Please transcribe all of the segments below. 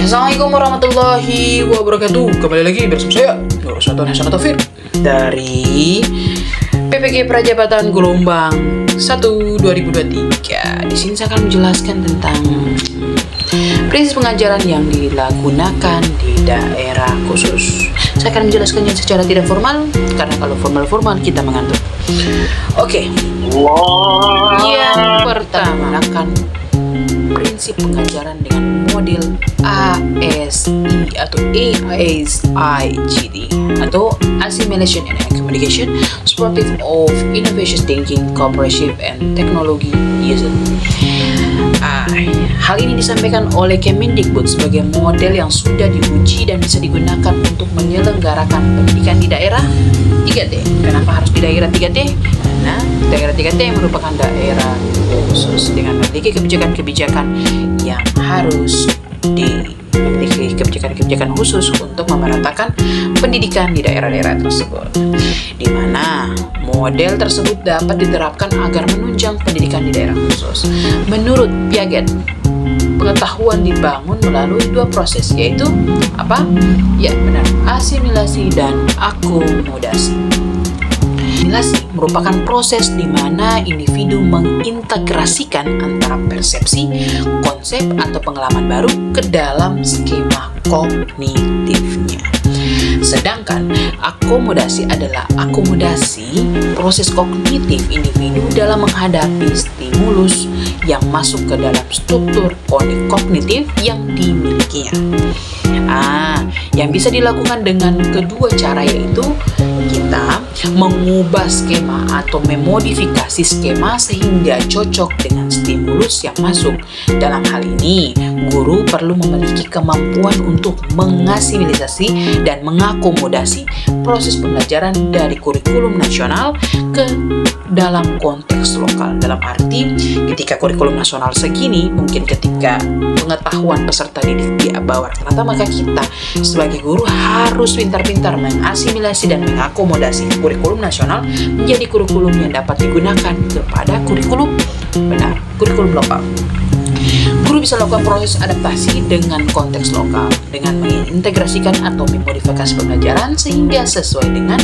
Assalamualaikum warahmatullahi wabarakatuh. Kembali lagi bersama saya Nur Satuan Hasan Taufik dari PPG Prajabatan Gelombang 1 2023. Di sini saya akan menjelaskan tentang prinsip pengajaran yang dilakukan di daerah khusus. Saya akan menjelaskannya secara tidak formal, karena kalau formal-formal kita mengantuk. Oke. Yang pertama akan prinsip pengajaran dengan model ASI atau ASICD atau Assimilation and Communication, Supportive of Innovation Thinking, Cooperative and Technology Usage. Hal ini disampaikan oleh Kemendikbud sebagai model yang sudah diuji dan bisa digunakan untuk menyelenggarakan pendidikan di daerah 3T. Kenapa harus di daerah 3T? Karena daerah 3T merupakan daerah khusus dengan memiliki kebijakan-kebijakan yang harus dimiliki kebijakan-kebijakan khusus untuk memeratakan pendidikan di daerah-daerah tersebut, di mana model tersebut dapat diterapkan agar menunjang pendidikan di daerah khusus. Menurut Piaget, pengetahuan dibangun melalui dua proses, yaitu apa? Ya, benar, asimilasi dan akomodasi. Asimilasi merupakan proses di mana individu mengintegrasikan antara persepsi, konsep, atau pengalaman baru ke dalam skema kognitifnya. Sedangkan akomodasi adalah akomodasi proses kognitif individu dalam menghadapi stimulus yang masuk ke dalam struktur kognitif yang dimilikinya. Yang bisa dilakukan dengan kedua cara, yaitu kita mengubah skema atau memodifikasi skema sehingga cocok dengan stimulus yang masuk. Dalam hal ini, guru perlu memiliki kemampuan untuk mengasimilisasi dan mengakomodasi proses pembelajaran dari kurikulum nasional ke dalam konteks lokal. Dalam arti, ketika kurikulum nasional segini, mungkin ketika pengetahuan peserta didik di bawah rata-rata, maka kita sebagai guru harus pintar-pintar mengasimilasi dan mengakomodasi kurikulum nasional menjadi kurikulum yang dapat digunakan kepada kurikulum lokal. Guru bisa lakukan proses adaptasi dengan konteks lokal dengan mengintegrasikan atau memodifikasi pembelajaran sehingga sesuai dengan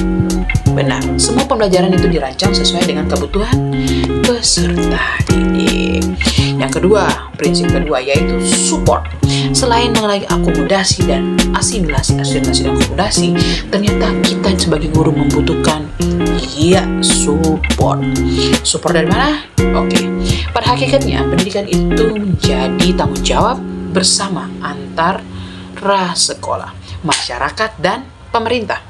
benar. Semua pembelajaran itu dirancang sesuai dengan kebutuhan peserta didik. Yang kedua, prinsip kedua yaitu support. Selain mengenai akomodasi dan asimilasi dan akomodasi, ternyata kita sebagai guru membutuhkan support. Support dari mana? Oke. Pada hakikatnya, pendidikan itu menjadi tanggung jawab bersama antara sekolah, masyarakat, dan pemerintah.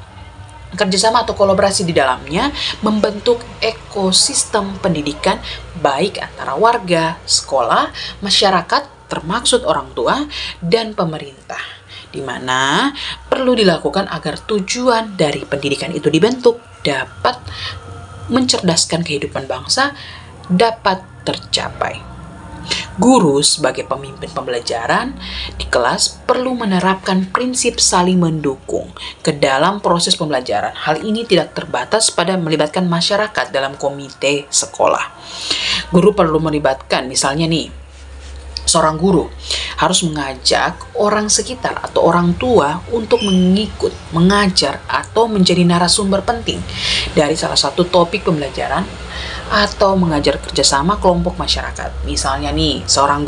Kerjasama atau kolaborasi di dalamnya membentuk ekosistem pendidikan baik antara warga, sekolah, masyarakat, termaksud orang tua, dan pemerintah, di mana perlu dilakukan agar tujuan dari pendidikan itu dibentuk dapat mencerdaskan kehidupan bangsa dapat tercapai. Guru sebagai pemimpin pembelajaran di kelas perlu menerapkan prinsip saling mendukung ke dalam proses pembelajaran. Hal ini tidak terbatas pada melibatkan masyarakat dalam komite sekolah. Guru perlu melibatkan, misalnya nih, seorang guru harus mengajak orang sekitar atau orang tua untuk mengikut, mengajar, atau menjadi narasumber penting dari salah satu topik pembelajaran atau mengajar kerjasama kelompok masyarakat. Misalnya nih, seorang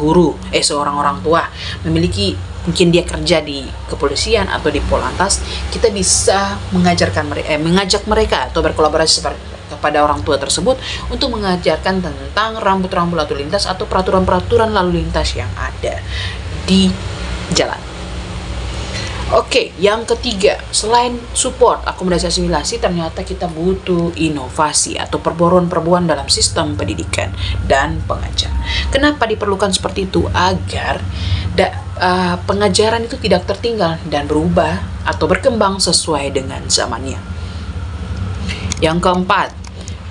orang tua memiliki, mungkin dia kerja di kepolisian atau di Polantas, kita bisa mengajak mereka atau berkolaborasi kepada orang tua tersebut untuk mengajarkan tentang rambu-rambu lalu lintas atau peraturan-peraturan lalu lintas yang ada di jalan. Oke, yang ketiga, selain support, akomodasi, asimilasi, ternyata kita butuh inovasi atau perburuan dalam sistem pendidikan dan pengajaran. Kenapa diperlukan seperti itu? Agar pengajaran itu tidak tertinggal dan berubah atau berkembang sesuai dengan zamannya. Yang keempat,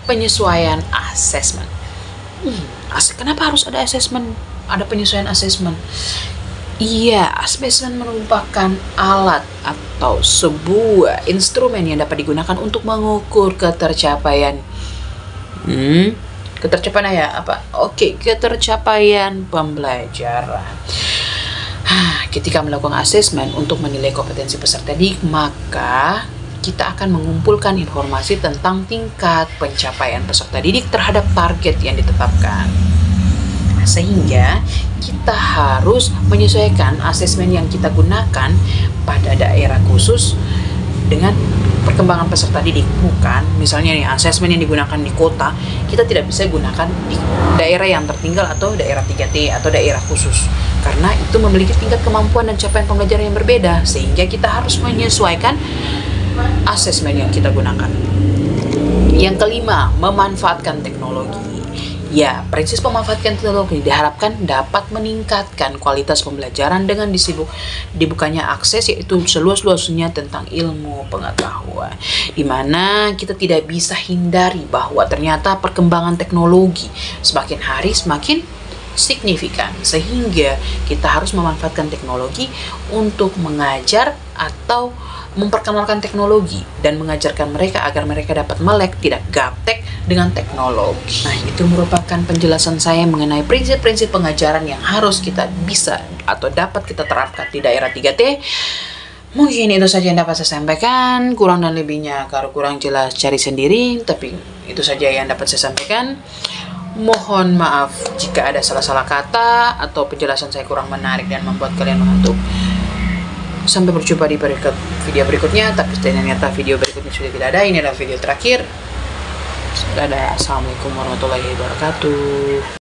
penyesuaian asesmen. Kenapa harus ada asesmen? Ada penyesuaian asesmen? Iya, asesmen merupakan alat atau sebuah instrumen yang dapat digunakan untuk mengukur ketercapaian Ketercapaian ya apa? Oke, ketercapaian pembelajaran. Ketika melakukan asesmen untuk menilai kompetensi peserta didik, maka kita akan mengumpulkan informasi tentang tingkat pencapaian peserta didik terhadap target yang ditetapkan. Sehingga kita harus menyesuaikan asesmen yang kita gunakan pada daerah khusus dengan perkembangan peserta didik. Bukan misalnya nih asesmen yang digunakan di kota, kita tidak bisa gunakan di daerah yang tertinggal atau daerah 3T atau daerah khusus, karena itu memiliki tingkat kemampuan dan capaian pembelajaran yang berbeda, sehingga kita harus menyesuaikan asesmen yang kita gunakan. Yang kelima, memanfaatkan teknologi. Ya, prinsip pemanfaatkan teknologi diharapkan dapat meningkatkan kualitas pembelajaran dengan dibukanya akses, yaitu seluas-luasnya tentang ilmu pengetahuan, di mana kita tidak bisa hindari bahwa ternyata perkembangan teknologi semakin hari semakin signifikan, sehingga kita harus memanfaatkan teknologi untuk mengajar atau memperkenalkan teknologi dan mengajarkan mereka agar mereka dapat melek, tidak gaptek dengan teknologi. Nah, itu merupakan penjelasan saya mengenai prinsip-prinsip pengajaran yang harus kita bisa atau dapat kita terapkan di daerah 3T. Mungkin itu saja yang dapat saya sampaikan. Kurang dan lebihnya kalau kurang jelas cari sendiri, tapi itu saja yang dapat saya sampaikan. Mohon maaf jika ada salah-salah kata atau penjelasan saya kurang menarik dan membuat kalian mengantuk. Sampai berjumpa di video berikutnya, tapi ternyata video berikutnya sudah tidak ada. Ini adalah video terakhir. Dadah, assalamualaikum warahmatullahi wabarakatuh.